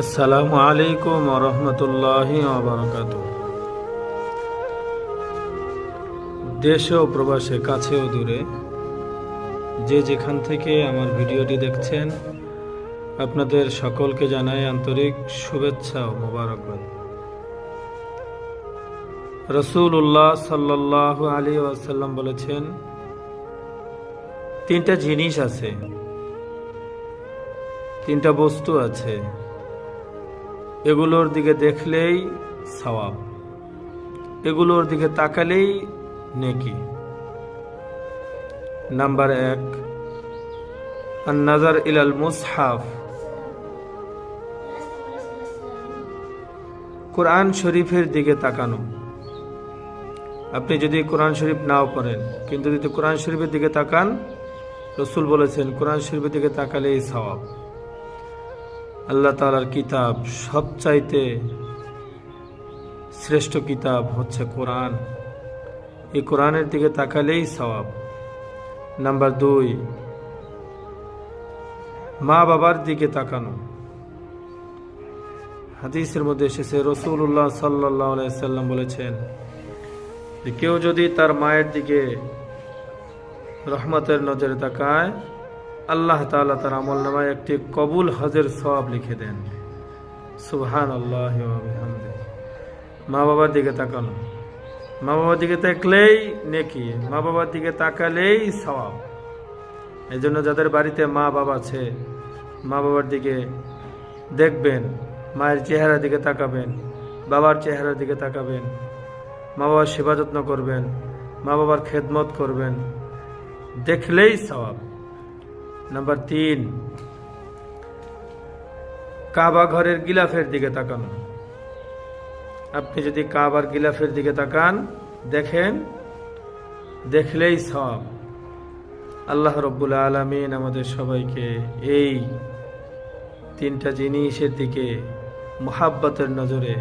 আসসালামু আলাইকুম ওয়া রাহমাতুল্লাহি ওয়া বারাকাতুহু। দেশে ও প্রবাসে, কাছে ও দূরে, যে যেখান থেকে আমার ভিডিওটি দেখছেন, আপনাদের সকলকে জানাই আন্তরিক শুভেচ্ছা ও মোবারকবাদ। রাসূলুল্লাহ সাল্লাল্লাহু আলাইহি ওয়াসাল্লাম বলেছেন, তিনটা জিনিস আছে, তিনটা বস্তু আছে, এগুলোর দিকে দেখলেই সওয়াব, এগুলোর দিকে তাকালেই নেকি। নাম্বার 1, আন-নাজার ইলাল মুসহাফ, কোরআন শরীফের দিকে তাকানো। আপনি যদি কোরআন শরীফ নাও পড়েন, কিন্তু যদি কোরআন শরীফের দিকে তাকান, রাসূল বলেছেন কোরআন শরীফের দিকে তাকালেই সওয়াব। আল্লাহ তাআলার কিতাব, সবচাইতে শ্রেষ্ঠ কিতাব হচ্ছে কোরআন। এই কোরআনের দিকে তাকালেই সওয়াব। নাম্বার 2, মা বাবার দিকে তাকানো। হাদিসের মধ্যে এসেছে, রাসূলুল্লাহ সাল্লাল্লাহু আলাইহি ওয়াসাল্লাম বলেছেন যে কেউ যদি তার মায়ের দিকে রহমতের নজরে তাকায়, আল্লাহ তাআলা তার আমলনামায় একটি কবুল হজের সওয়াব লিখে দেন। সুবহানাল্লাহি ওয়া বিহামদিহি। মা বাবার দিকে তাকানো, মা বাবার দিকে তাকলেই নেকি, মা বাবার দিকে তাকালেই সওয়াব। এই জন্য যাদের বাড়িতে মা বাবা আছে, মা বাবার দিকে দেখবেন, মায়ের চেহারার দিকে তাকাবেন, বাবার চেহারার দিকে তাকাবেন, মা বাবার সেবা যত্ন করবেন, মা বাবার খেদমত করবেন, দেখলেই সওয়াব। নাম্বার 3, কাবা ঘরের গিলাফের দিকে তাকানো। আপনি যদি কাবার গিলাফের দিকে তাকান, দেখেন, দেখলেই সওয়াব। আল্লাহ রাব্বুল আলামিন আমাদের সবাইকে এই তিনটা জিনিসের দিকে মুহাব্বতের নজরে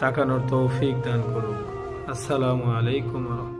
তাকানোর তৌফিক দান করুক। আসসালামু আলাইকুম ওয়া রাহমাতুল্লাহ।